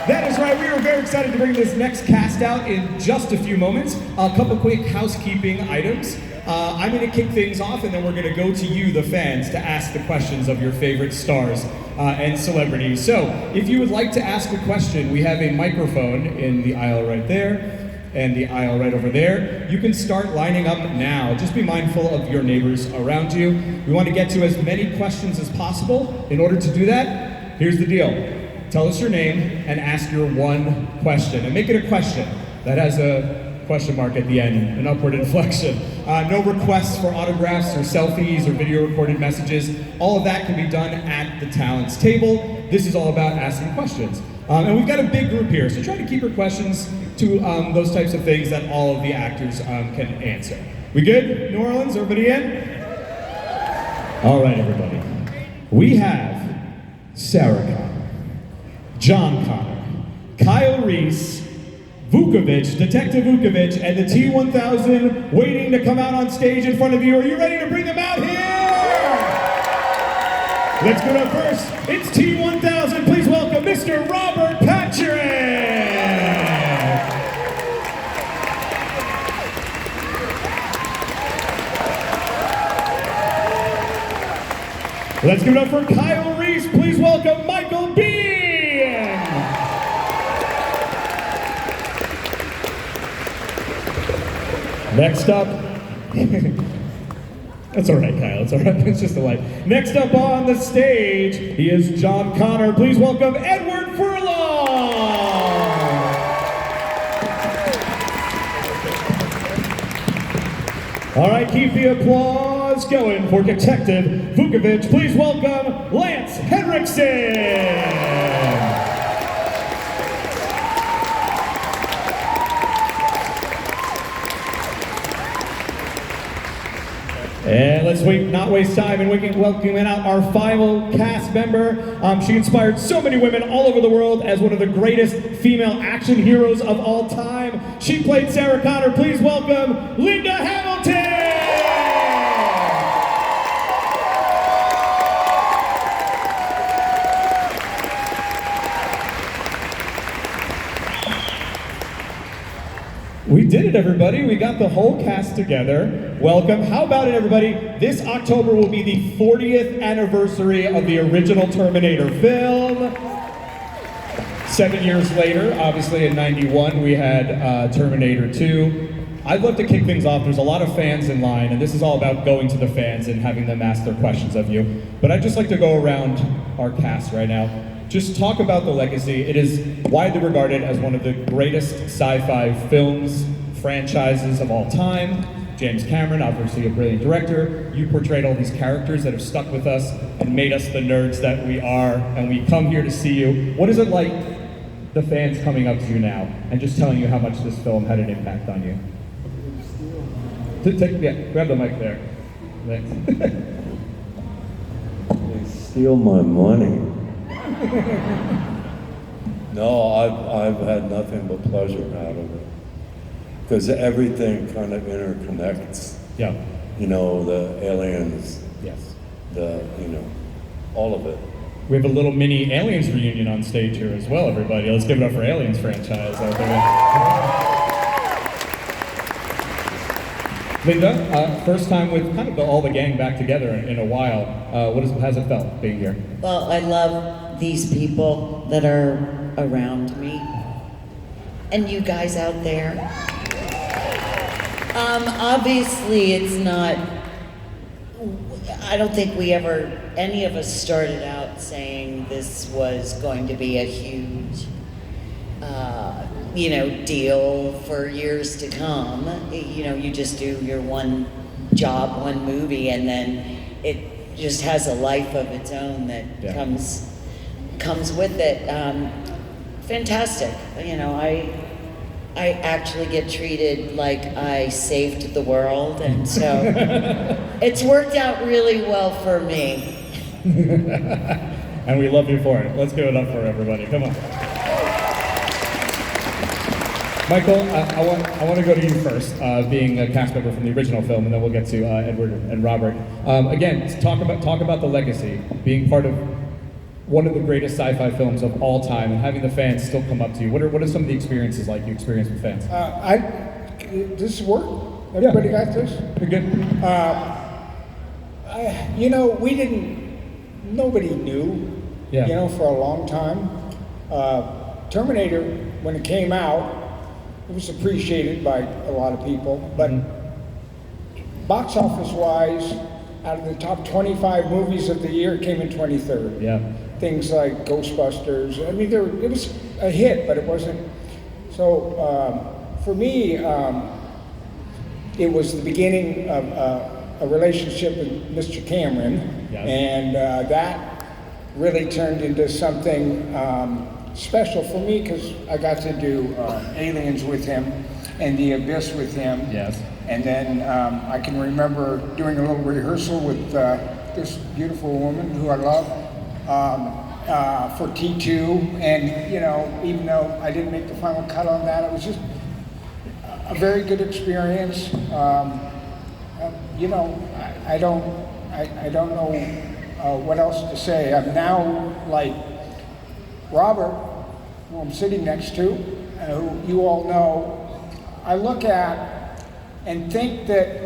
That is right. We are very excited to bring this next cast out in just a few moments. A couple quick housekeeping items. I'm going to kick things off, and then we're going to go to you, the fans, to ask the questions of your favorite stars and celebrities. So, if you would like to ask a question, we have a microphone in the aisle right there and the aisle right over there. You can start lining up now. Just be mindful of your neighbors around you. We want to get to as many questions as possible. In order to do that, here's the deal. Tell us your name and ask your one question. And make it a question that has a question mark at the end, an upward inflection. No requests for autographs or selfies or video recorded messages. All of that can be done at the talents table. This is all about asking questions. And we've got a big group here, so try to keep your questions to those types of things that all of the actors can answer. We good? New Orleans, everybody in? All right, everybody. We have Sarah Connor, John Connor, Kyle Reese, Vukovic, Detective Vukovic, and the T-1000 waiting to come out on stage in front of you. Are you ready to bring them out here? Let's go to first. It's T-1000. Please welcome Mr. Robert Patrick. Let's give it up for Kyle Reese. Please welcome Michael B. Next up, that's all right, Kyle, it's all right, it's just a light. Next up on the stage, he is John Connor. Please welcome Edward Furlong. All right, keep the applause going for Detective Vukovic. Please welcome Lance Henriksen. And let's not waste time in welcoming out our final cast member. She inspired so many women all over the world as one of the greatest female action heroes of all time. She played Sarah Connor. Please welcome Linda Hamilton! We did it, everybody. We got the whole cast together. Welcome. How about it, everybody? This October will be the 40th anniversary of the original Terminator film. 7 years later, obviously in '91, we had Terminator 2. I'd love to kick things off. There's a lot of fans in line, and this is all about going to the fans and having them ask their questions of you. But I'd just like to go around our cast right now. Just talk about the legacy. It is widely regarded as one of the greatest sci-fi films, franchises of all time. James Cameron, obviously a brilliant director. You portrayed all these characters that have stuck with us and made us the nerds that we are, and we come here to see you. What is it like, the fans coming up to you now and just telling you how much this film had an impact on you? Yeah, grab the mic there. Thanks. They steal my money. No, I've had nothing but pleasure out of it, because everything kind of interconnects. Yeah. You know, the aliens. Yes. All of it. We have a little mini Aliens reunion on stage here as well, everybody. Let's give it up for Aliens franchise out there. Linda, first time with kind of all the gang back together in a while. How's it felt being here? Well, I love these people that are around me, and you guys out there. Obviously, it's not. I don't think any of us started out saying this was going to be a huge, deal for years to come. You just do your one job, one movie, and then it just has a life of its own that comes with it. Fantastic. I actually get treated like I saved the world, and so it's worked out really well for me. And we love you for it. Let's give it up for everybody. Come on. Michael, I want to go to you first, being a cast member from the original film, and then we'll get to Edward and Robert. Again, talk about the legacy, being part of one of the greatest sci-fi films of all time, and having the fans still come up to you. What are some of the experiences like you experience with fans? This work? Everybody got this? You're good. Nobody knew, for a long time. Terminator, when it came out, it was appreciated by a lot of people, but box office-wise, out of the top 25 movies of the year, it came in 23rd. Yeah. Things like Ghostbusters. I mean, it was a hit, but it wasn't. So for me, it was the beginning of a relationship with Mr. Cameron, and that really turned into something special for me because I got to do Aliens with him and The Abyss with him. Yes. And then I can remember doing a little rehearsal with this beautiful woman who I love for T2. And, even though I didn't make the final cut on that, it was just a very good experience. I don't know what else to say. I'm now like Robert, who I'm sitting next to, who you all know. I look at and think that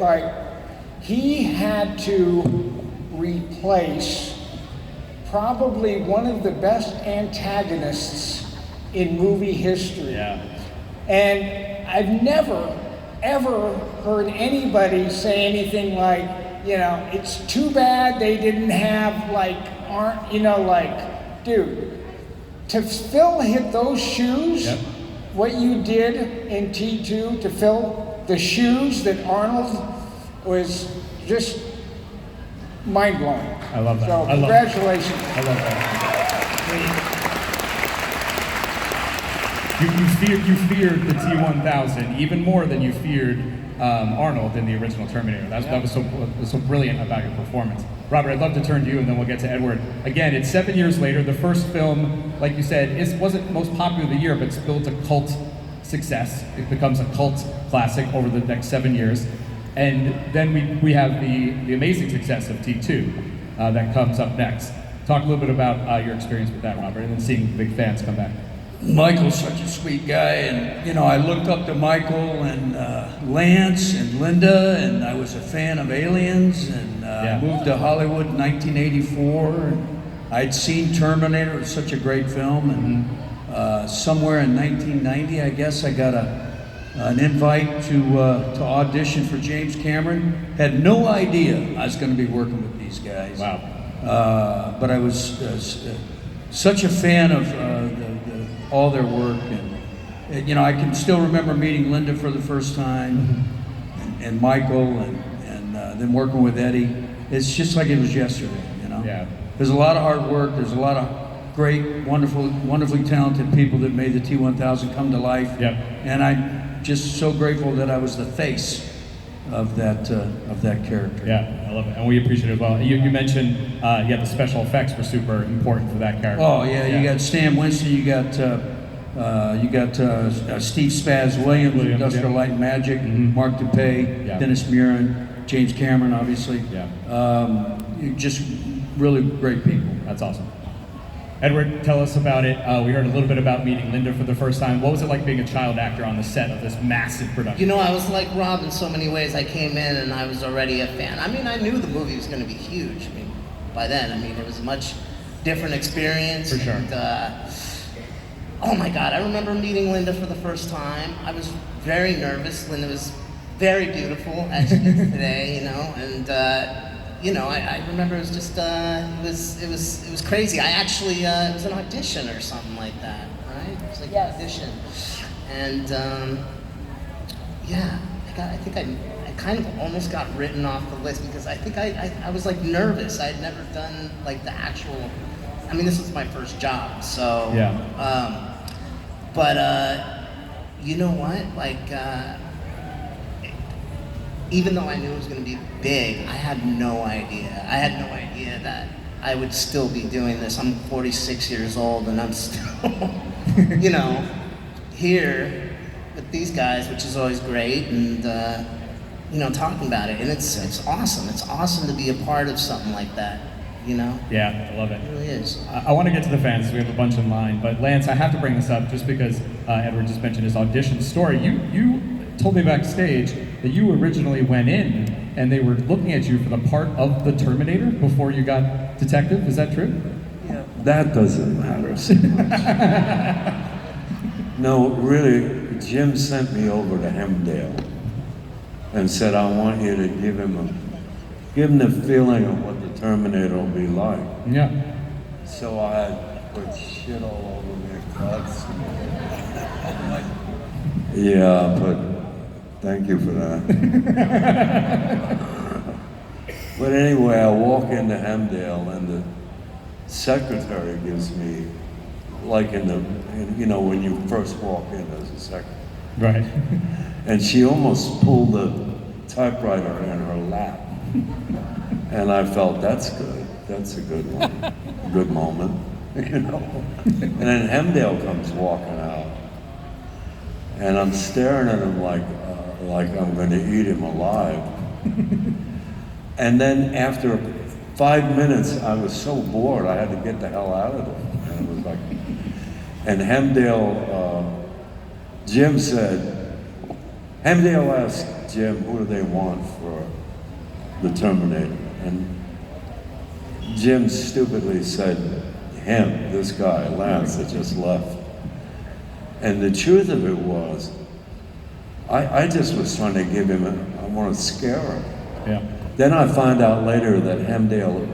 he had to replace probably one of the best antagonists in movie history. Yeah. And I've never, ever heard anybody say anything like, it's too bad they didn't have dude, to hit those shoes, what you did in T2 to fill the shoes that Arnold was just mind-blowing. I love that. So congratulations. I love that. You feared the T-1000 even more than you feared Arnold in the original Terminator. That was so brilliant about your performance. Robert, I'd love to turn to you, and then we'll get to Edward. Again, it's 7 years later. The first film, like you said, wasn't most popular of the year, but still it's a cult success. It becomes a cult classic over the next 7 years. And then we have the amazing success of T2 that comes up next. Talk a little bit about your experience with that, Robert, and then seeing big fans come back. Michael's such a sweet guy, and I looked up to Michael and Lance and Linda, and I was a fan of Aliens, and I moved to Hollywood in 1984. And I'd seen Terminator. It was such a great film, and somewhere in 1990, I guess, I got an invite to audition for James Cameron. Had no idea I was going to be working with these guys. Wow. But I was such a fan of all their work, and I can still remember meeting Linda for the first time, and Michael, and then working with Eddie. It's just like it was yesterday, Yeah. There's a lot of hard work. There's a lot of great, wonderfully talented people that made the T-1000 come to life. Yep. And I'm just so grateful that I was the face of that character. Yeah, I love it, and we appreciate it as well. You mentioned, the special effects were super important for that character. Oh yeah, you got Stan Winston, you got Steve Spaz Williams, Industrial Light and Magic, Mark Dupay, Dennis Muren, James Cameron, obviously. Just really great people. That's awesome. Edward, tell us about it. We heard a little bit about meeting Linda for the first time. What was it like being a child actor on the set of this massive production? I was like Rob in so many ways. I came in and I was already a fan. I mean, I knew the movie was going to be huge. I mean, by then, it was a much different experience. For sure. And, oh my God, I remember meeting Linda for the first time. I was very nervous. Linda was very beautiful, as she is today, and I remember it was just, it was crazy. I actually, it was an audition or something like that, right? It was like an audition. And, I think I kind of almost got written off the list because I think I was like nervous. I had never done like the actual, this was my first job, so. Yeah. But, you know what? Even though I knew it was going to be big, I had no idea. I had no idea that I would still be doing this. I'm 46 years old and I'm still, here with these guys, which is always great, and, talking about it. And it's awesome. It's awesome to be a part of something like that. you know? Yeah, I love it. It really is. I want to get to the fans. We have a bunch in line, but Lance, I have to bring this up just because Edward just mentioned his audition story. You told me backstage that you originally went in and they were looking at you for the part of the Terminator before you got detective. Is that true? Yeah. That doesn't matter so much. No, really, Jim sent me over to Hemdale and said, I want you to give him the feeling of what the Terminator will be like. Yeah. So I put shit all over their cuts. Yeah, but thank you for that. But anyway, I walk into Hemdale and the secretary gives me, like you know, when you first walk in as a secretary. Right. And she almost pulled the typewriter in her lap. And I felt, that's good. That's a good one. Good moment, you know. And then Hemdale comes walking out. And I'm staring at him like I'm going to eat him alive. And then after 5 minutes, I was so bored, I had to get the hell out of there. And it was like, and Hemdale, Jim said, Hemdale asked Jim, who do they want for the Terminator? And Jim stupidly said, him, this guy, Lance, that just left. And the truth of it was, I just was trying to give him I want to scare him. Yeah. Then I find out later that Hemdale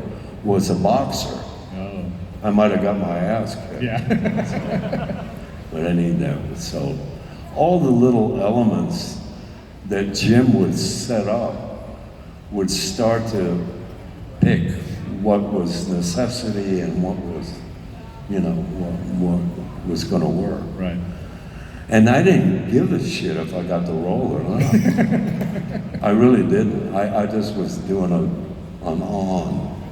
was a boxer. Oh. I might have got my ass kicked. Yeah. But I need that. So all the little elements that Jim would set up would start to pick what was necessity and what was, you know, what was going to work. Right. And I didn't give a shit if I got the role or not. I really didn't. I just was doing an on,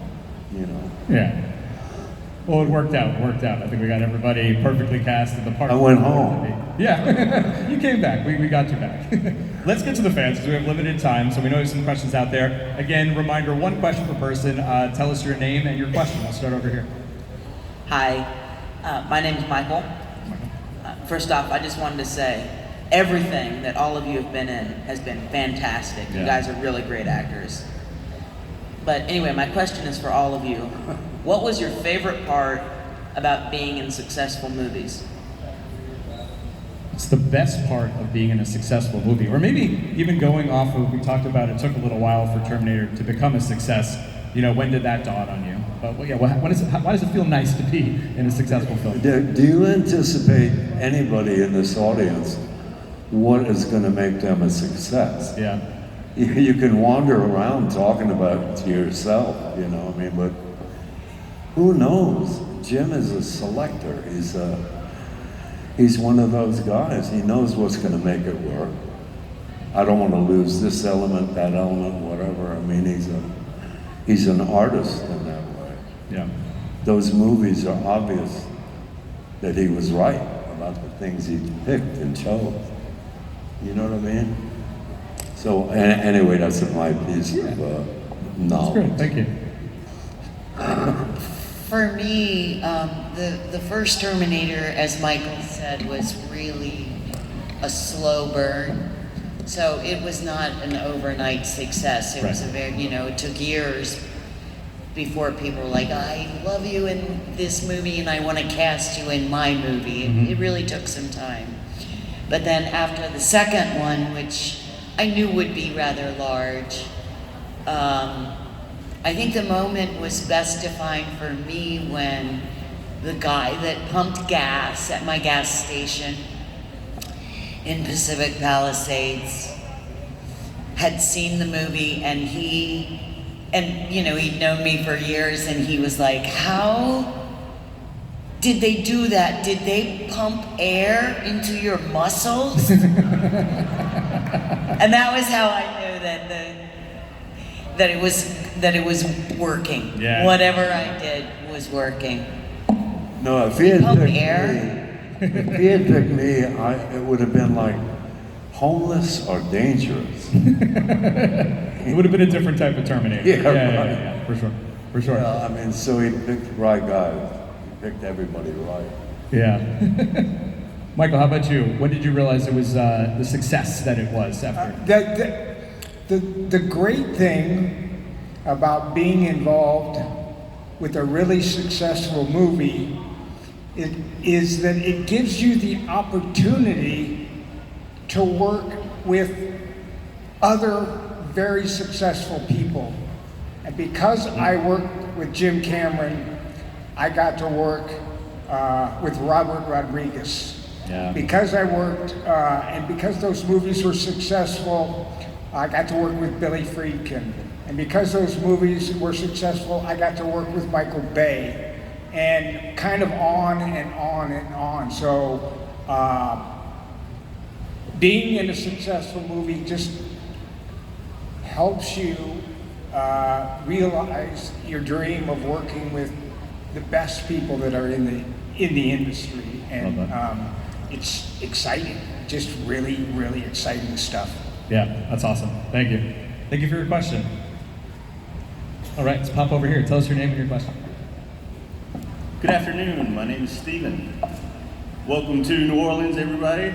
you know. Yeah. Well, it worked out. I think we got everybody perfectly cast in the part. I went home. Yeah. You came back. We got you back. Let's get to the fans because we have limited time, so we know there's some questions out there. Again, reminder, one question per person. Tell us your name and your question. I'll start over here. Hi, my name is Michael. First off, I just wanted to say everything that all of you have been in has been fantastic. You guys are really great actors. But anyway, my question is for all of you. What was your favorite part about being in successful movies? It's the best part of being in a successful movie, or maybe even going off of, we talked about it took a little while for Terminator to become a success. You know, when did that dawn on you? But well, yeah, why does it feel nice to be in a successful film? Do you anticipate anybody in this audience what is going to make them a success? Yeah. You can wander around talking about it to yourself, you know, I mean, but who knows? Jim is a selector. He's one of those guys. He knows what's going to make it work. I don't want to lose this element, that element, whatever. I mean, he's an artist in that way. Yeah. Those movies are obvious that he was right about the things he picked and chose. You know what I mean? So anyway, that's my piece of knowledge. That's great. Thank you. For me, the first Terminator, as Michael said, was really a slow burn. So it was not an overnight success. It was a very, you know, it took years before people were like, I love you in this movie and I want to cast you in my movie. It really took some time. But then after the second one, which I knew would be rather large, I think the moment was best defined for me when the guy that pumped gas at my gas station in Pacific Palisades had seen the movie, and you know, he'd known me for years, and he was like, how did they do that? Did they pump air into your muscles? And that was how I knew that it was working. Yeah. Whatever I did was working. No, if he had Pump picked air? me, if he had picked me, it would have been like homeless or dangerous. It would have been a different type of Terminator. Yeah, right. Yeah, for sure. For sure. Yeah, I mean, so he picked the right guy. He picked everybody right. Yeah. Michael, how about you? When did you realize it was the success that it was after? The great thing about being involved with a really successful movie is that it gives you the opportunity to work with other very successful people. And because I worked with Jim Cameron, I got to work with Robert Rodriguez. Yeah. Because I worked, and because those movies were successful, I got to work with Billy Friedkin. And because those movies were successful, I got to work with Michael Bay. And kind of on and on and on. So being in a successful movie just helps you realize your dream of working with the best people that are in the industry. And it's exciting, just really, really exciting stuff. Yeah, that's awesome. Thank you. Thank you for your question. All right, let's pop over here. Tell us your name and your question. Good afternoon. My name is Steven. Welcome to New Orleans, everybody.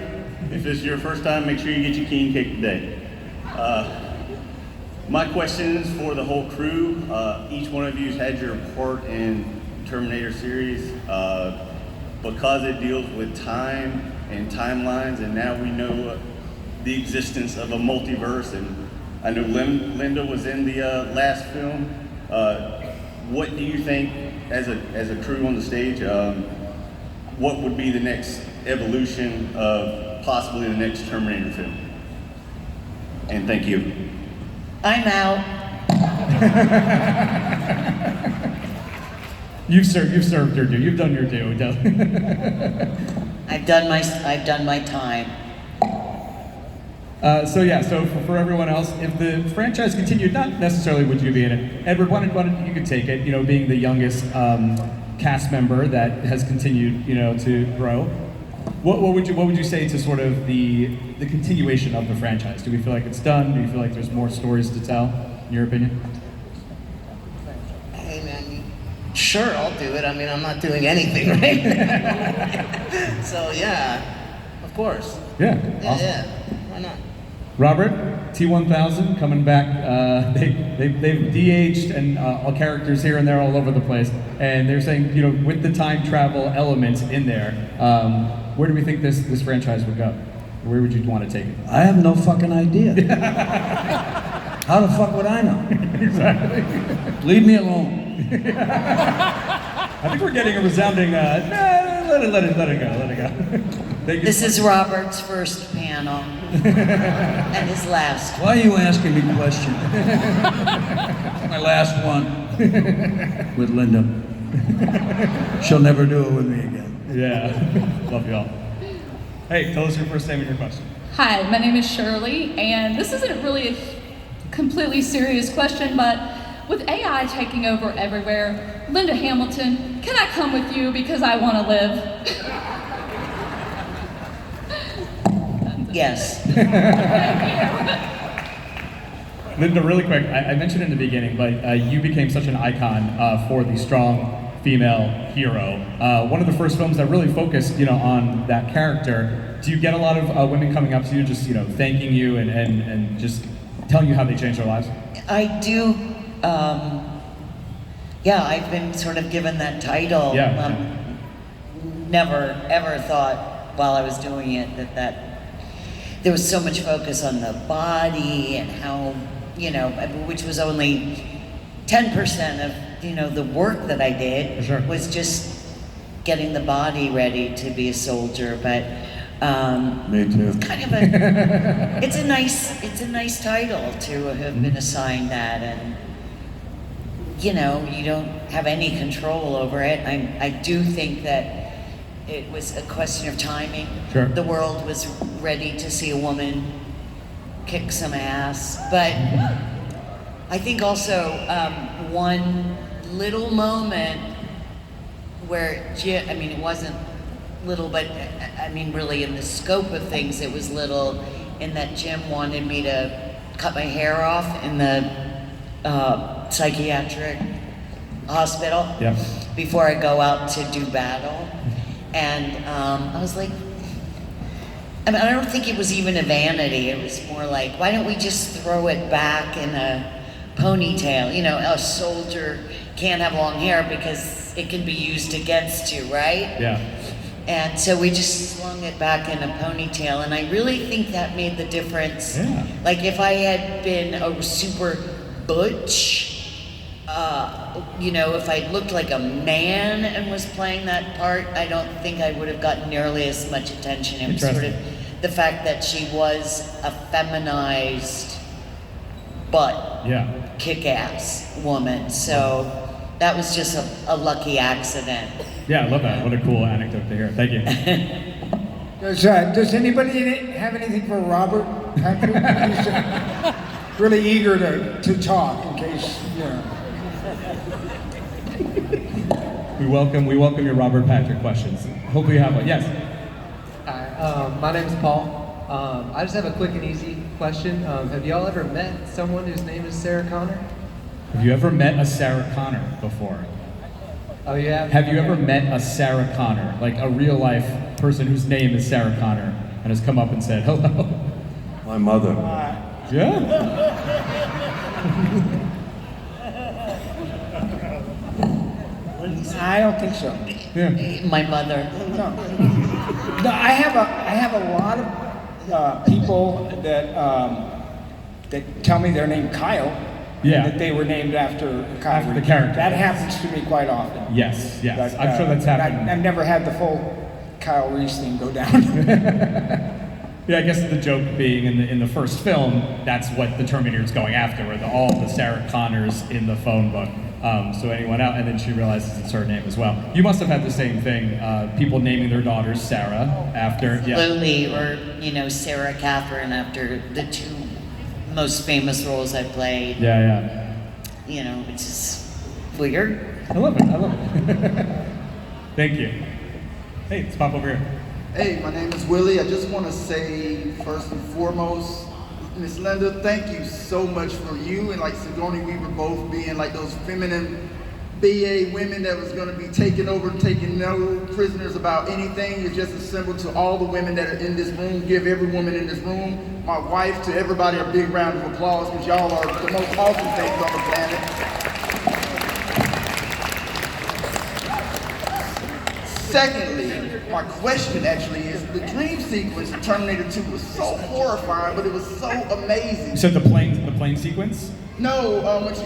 If this is your first time, make sure you get your king cake today. My question is for the whole crew. Each one of you has had your part in Terminator series. Because it deals with time and timelines, and now we know the existence of a multiverse, and I know Linda was in the last film. What do you think, as a crew on the stage, what would be the next evolution of possibly the next Terminator film? And thank you. I'm out. You've served your due. You've done your due. I've done my time. So for everyone else, if the franchise continued, not necessarily would you be in it, Edward, why don't you could take it, being the youngest cast member that has continued, to grow. What would you say to sort of the continuation of the franchise? Do we feel like it's done? Do you feel like there's more stories to tell, in your opinion? Hey man, sure, I'll do it. I mean, I'm not doing anything right now. So yeah, of course. Yeah, Yeah, awesome. yeah. Why not? Robert, T1000 coming back. They've de-aged and all characters here and there all over the place, and they're saying, with the time travel elements in there, where do we think this franchise would go? Where would you want to take it? I have no fucking idea. How the fuck would I know? Exactly. Leave me alone. I think we're getting a resounding. Let it go. Thank you. This is Robert's first panel and his last. Why are you asking me questions? My last one with Linda. She'll never do it with me again. Yeah, love y'all. Hey, tell us your first name and your question. Hi, my name is Shirley, and this isn't really a completely serious question, but with AI taking over everywhere, Linda Hamilton, can I come with you because I want to live? Yes. Linda, really quick, I mentioned in the beginning, but you became such an icon for the strong female hero. One of the first films that really focused, on that character. Do you get a lot of women coming up to you, just thanking you and just telling you how they changed their lives? I do. I've been sort of given that title. Yeah. Never ever thought while I was doing it that there was so much focus on the body and how, which was only 10% of, the work that I did. Sure. Was just getting the body ready to be a soldier. But Me too. it's kind of a, it's a nice title to have been assigned that, and you don't have any control over it. I do think that it was a question of timing. Sure. The world was ready to see a woman kick some ass. But I think also one little moment where Jim, it wasn't little, but really in the scope of things, it was little, in that Jim wanted me to cut my hair off in the psychiatric hospital Yep. before I go out to do battle. And I was like, I mean, I don't think it was even a vanity. It was more like, why don't we just throw it back in a ponytail? You know, a soldier can't have long hair because it can be used against you, right? Yeah. And so we just slung it back in a ponytail, and I really think that made the difference. Yeah. Like if I had been a super butch, you know, if I looked like a man and was playing that part, I don't think I would have gotten nearly as much attention. It was sort of the fact that she was a feminized but kick-ass woman. So that was just a lucky accident. Yeah, I love that. What a cool anecdote to hear. Thank you. Does anybody have anything for Robert? He's really eager to talk in case, you know. We welcome your Robert Patrick questions. Hopefully you have one. Yes. Hi, my name's Paul. I just have a quick and easy question. Have y'all ever met someone whose name is Sarah Connor? Have you ever met a Sarah Connor before? Oh, yeah? Have you ever met a Sarah Connor, like a real life person whose name is Sarah Connor and has come up and said hello? My mother. Yeah? I don't think so. Yeah. My mother. No. No, I have a lot of people that tell me their name Kyle. Yeah. That they were named after Kyle. After the character. That happens to me quite often. Yes, yes. But, I'm sure that's happened. I've never had the full Kyle Reese thing go down. Yeah, I guess the joke being in the first film, that's what the Terminator is going after, were all the Sarah Connors in the phone book. So anyone out, and then she realizes it's her name as well. You must have had the same thing, people naming their daughters Sarah after, Lily, or, you know, Sarah Catherine after the two most famous roles I played. Yeah. You know, it's just weird. I love it. Thank you. Hey, let's pop over here. Hey, my name is Willie. I just want to say, first and foremost, Miss Linda, thank you so much for you and like Sigourney Weaver both being like those feminine BA women that was going to be taking over, taking no prisoners about anything. It's just a symbol to all the women that are in this room. Give every woman in this room, my wife, to everybody a big round of applause because y'all are the most awesome things on the planet. Secondly, my question actually is, the dream sequence in Terminator 2 was so horrifying, but it was so amazing. You said the plane sequence? No,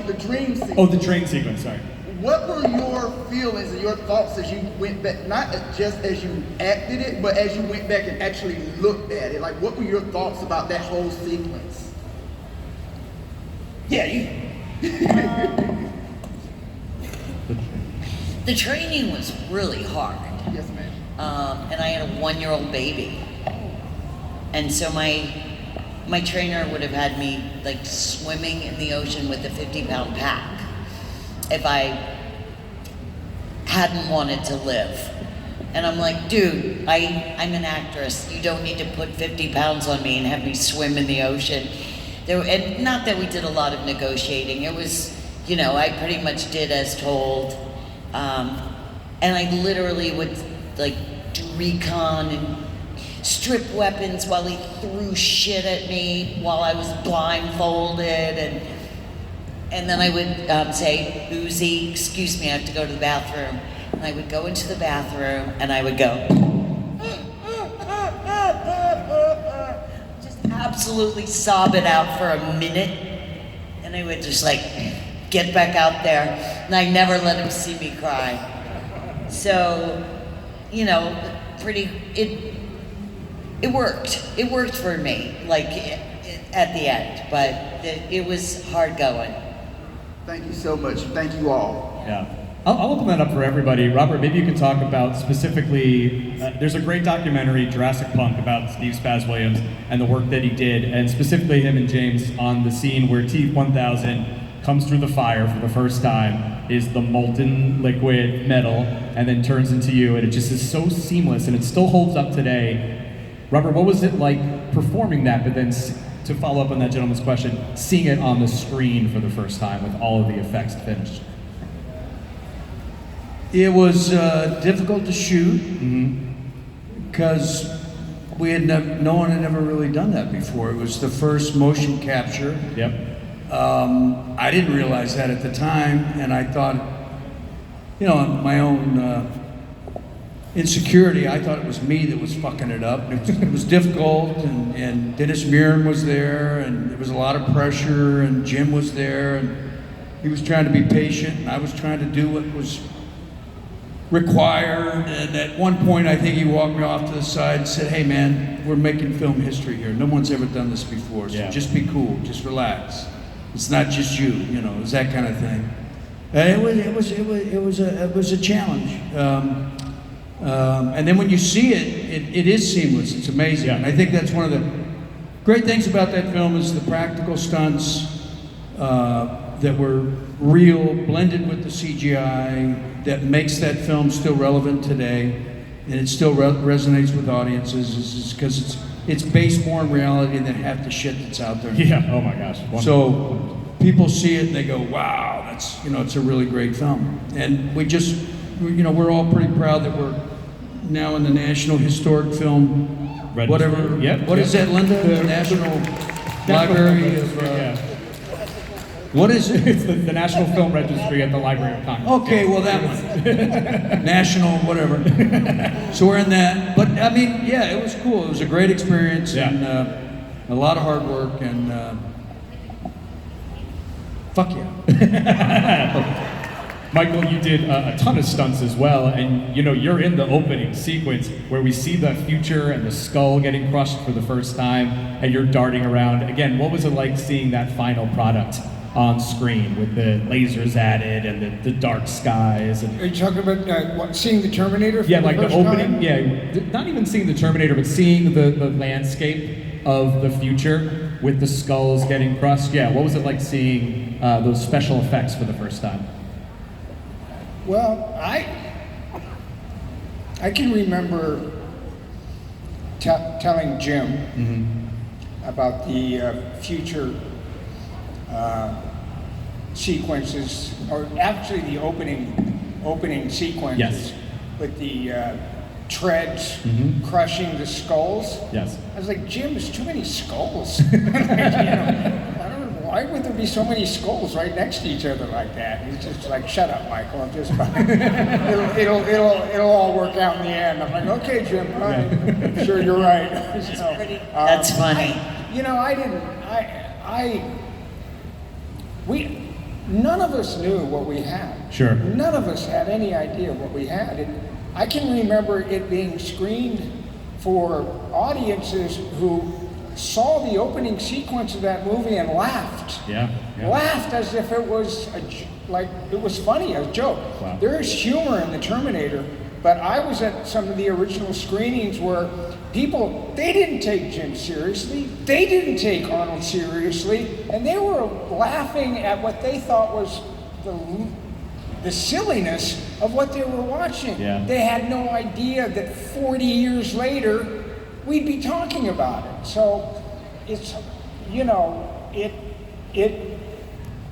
the dream sequence. Oh, the train sequence, sorry. What were your feelings and your thoughts as you went back, not just as you acted it, but as you went back and actually looked at it? Like, what were your thoughts about that whole sequence? Yeah, you. The training was really hard. Yes, ma'am. And I had a 1-year-old baby. And so my trainer would have had me like swimming in the ocean with a 50-pound pack if I hadn't wanted to live. And I'm like, dude, I'm an actress. You don't need to put 50 pounds on me and have me swim in the ocean. And not that we did a lot of negotiating. It was, you know, I pretty much did as told. And I literally would like do recon and strip weapons while he threw shit at me while I was blindfolded, and then I would say, Uzi, excuse me, I have to go to the bathroom. And I would go into the bathroom and I would go, just absolutely sob it out for a minute. And I would just like get back out there, and I never let him see me cry. So, you know, it worked. It worked for me, like at the end, but it was hard going. Thank you so much. Thank you all. Yeah. I'll open that up for everybody. Robert, maybe you can talk about specifically, there's a great documentary, Jurassic Punk, about Steve Spaz-Williams and the work that he did, and specifically him and James on the scene where T-1000 comes through the fire for the first time, is the molten liquid metal, and then turns into you, and it just is so seamless, and it still holds up today. Robert, what was it like performing that, but then to follow up on that gentleman's question, seeing it on the screen for the first time with all of the effects finished? It was difficult to shoot because no one had ever really done that before. It was the first motion capture. Yep. I didn't realize that at the time, and I thought, my own insecurity, I thought it was me that was fucking it up. It was difficult, and Dennis Muren was there, and there was a lot of pressure, and Jim was there, and he was trying to be patient, and I was trying to do what was required. And at one point, I think he walked me off to the side and said, "Hey man, we're making film history here. No one's ever done this before, so just be cool, just relax. It's not just you, it was that kind of thing." And it was a challenge. And then when you see it is seamless. It's amazing. Yeah. And I think that's one of the great things about that film is the practical stunts that were real, blended with the CGI, that makes that film still relevant today, and it still resonates with audiences, is because it's based more in reality than half the shit that's out there. Yeah. Oh my gosh. So people see it and they go, "Wow, that's it's a really great film." And we're all pretty proud that we're now in the National Historic Film, Registry. whatever. Yep. What is that, Linda? The National Library of. What is it? It's the National Film Registry at the Library of Congress. Okay, well that one. National, whatever. So we're in that. But I mean, yeah, it was cool. It was a great experience and a lot of hard work and fuck yeah. Michael, you did a ton of stunts as well, and you're in the opening sequence where we see the future and the skull getting crushed for the first time, and you're darting around. Again, what was it like seeing that final product on screen with the lasers added and the dark skies? Are you talking about seeing the Terminator? For Yeah, the like the first opening. time? Yeah, not even seeing the Terminator, but seeing the landscape of the future with the skulls getting crushed. Yeah, what was it like seeing those special effects for the first time? Well, I can remember telling Jim about the future sequences, or actually the opening sequences with the treads crushing the skulls. Yes. I was like, "Jim, there's too many skulls." I don't know, why would there be so many skulls right next to each other like that? He's just like, "Shut up, Michael. I'm just fine. it'll all work out in the end." I'm like, "Okay, Jim. All right. I'm sure you're right." That's funny. None of us knew what we had. Sure. None of us had any idea what we had. I can remember it being screened for audiences who saw the opening sequence of that movie and laughed. Yeah. Laughed as if it was it was funny, a joke. Wow. There is humor in the Terminator, but I was at some of the original screenings where people, they didn't take Jim seriously, they didn't take Arnold seriously, and they were laughing at what they thought was the silliness of what they were watching. Yeah. They had no idea that 40 years later, we'd be talking about it. So it's, it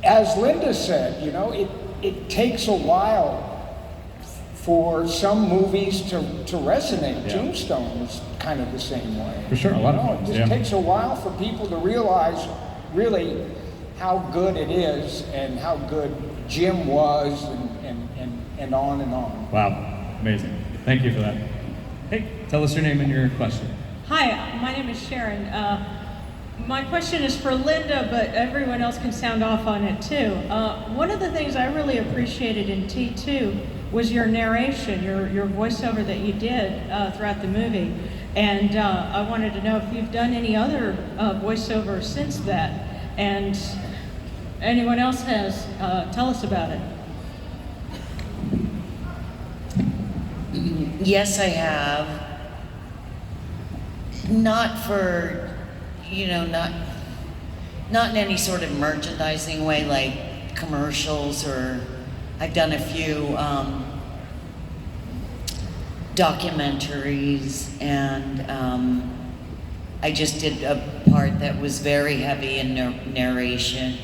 as Linda said, it takes a while for some movies to resonate. Yeah. Tombstone was kind of the same way. For sure, a lot of It films, just yeah. takes a while for people to realize really how good it is and how good Jim was and on and on. Wow, amazing. Thank you for that. Hey, tell us your name and your question. Hi, my name is Sharon. My question is for Linda, but everyone else can sound off on it too. One of the things I really appreciated in T2 was your narration, your voiceover that you did throughout the movie. And I wanted to know if you've done any other voiceover since that. And anyone else has, tell us about it. Yes, I have. Not for, not in any sort of merchandising way, like commercials, or I've done a few documentaries, and I just did a part that was very heavy in narration.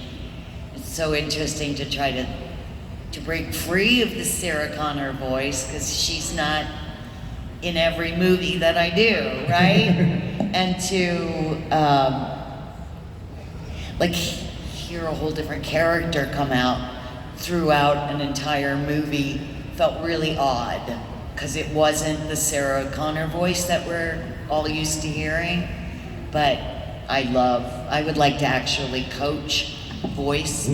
It's so interesting to try to to break free of the Sarah Connor voice, because she's not in every movie that I do, right? And to like hear a whole different character come out throughout an entire movie felt really odd, because it wasn't the Sarah Connor voice that we're all used to hearing. But I would like to actually coach voice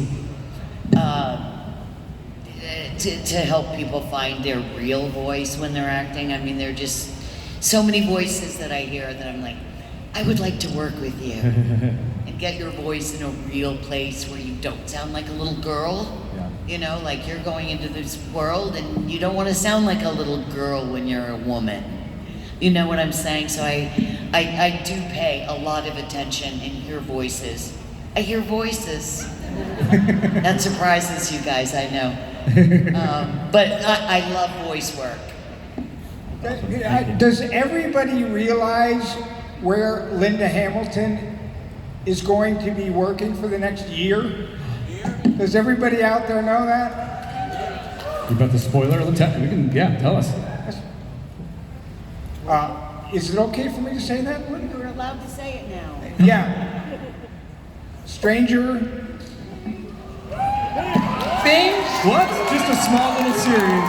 to help people find their real voice when they're acting. I mean, there are just so many voices that I hear that I'm like, I would like to work with you and get your voice in a real place where you don't sound like a little girl. Yeah. You know, like you're going into this world and you don't want to sound like a little girl when you're a woman. You know what I'm saying? So I do pay a lot of attention and hear voices. I hear voices. That surprises you guys, I know. But I love voice work. Does everybody realize where Linda Hamilton is going to be working for the next year? Does everybody out there know that? You about the spoiler? We can, tell us. Is it okay for me to say that, Linda? You're allowed to say it now. Yeah. Stranger Things? What? Just a small little series.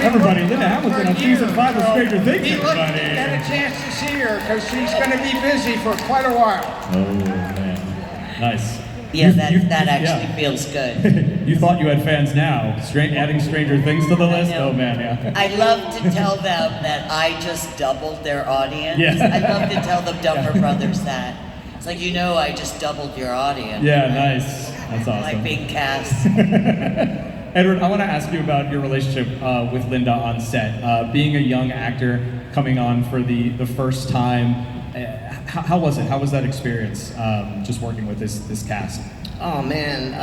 Everybody, Linda Hamilton on season 5 of Stranger Things, He looked everybody. get a chance to see her because she's going to be busy for quite a while. Oh, man. Nice. Yeah, that actually feels good. You thought you had fans now. Adding Stranger Things to the list? know. Oh, man, yeah. I love to tell them that I just doubled their audience. Yeah. I love to tell the Duffer Brothers that. It's like, I just doubled your audience. Yeah, nice. That's awesome. My big cast. Edward, I want to ask you about your relationship with Linda on set. Being a young actor coming on for the first time, how was it? How was that experience, just working with this cast? Oh man,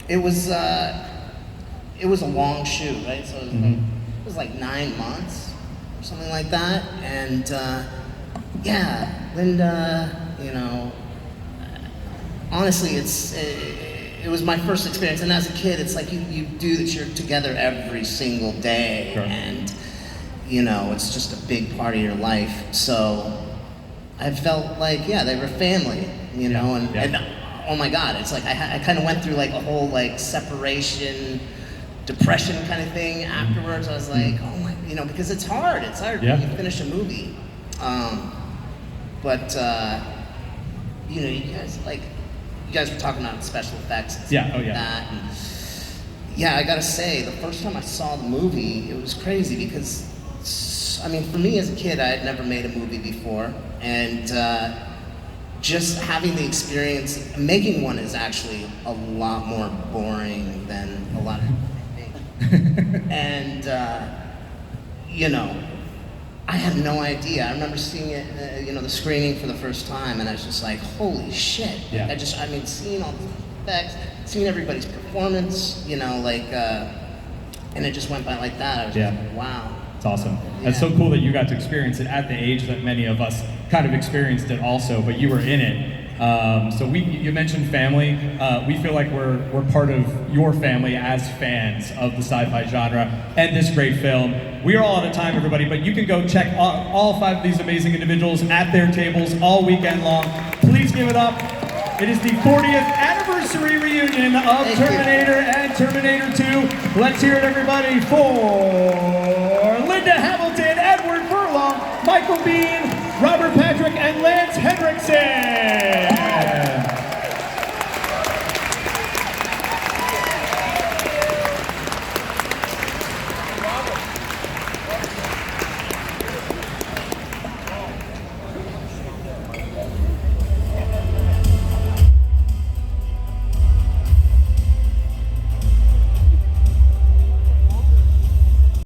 it was a long shoot, right? So it was like 9 months or something like that, and yeah, Linda, honestly, it was my first experience, and as a kid, it's like you do that. You're together every single day, Sure. and it's just a big part of your life. So I felt like, they were family, and oh my God, it's like I kind of went through like a whole like separation, depression kind of thing afterwards. I was like, oh my, because it's hard. It's hard when you finish a movie, but you guys were talking about special effects and stuff like that. And I gotta say, the first time I saw the movie, it was crazy because, for me as a kid, I had never made a movie before, and just having the experience, making one is actually a lot more boring than a lot of people think. And, I had no idea. I remember seeing it, the screening for the first time, and I was just like, holy shit. Yeah. Seeing all the effects, seeing everybody's performance, and it just went by like that. I was just like, wow. It's awesome. It's so cool that you got to experience it at the age that many of us kind of experienced it also, but you were in it. So you mentioned family. We feel like we're part of your family as fans of the sci-fi genre and this great film. We are all out of time, everybody, but you can go check all 5 of these amazing individuals at their tables all weekend long. Please give it up. It is the 40th anniversary reunion of Terminator and Terminator 2. Let's hear it, everybody, for Linda Hamilton, Edward Furlong, Michael Biehn,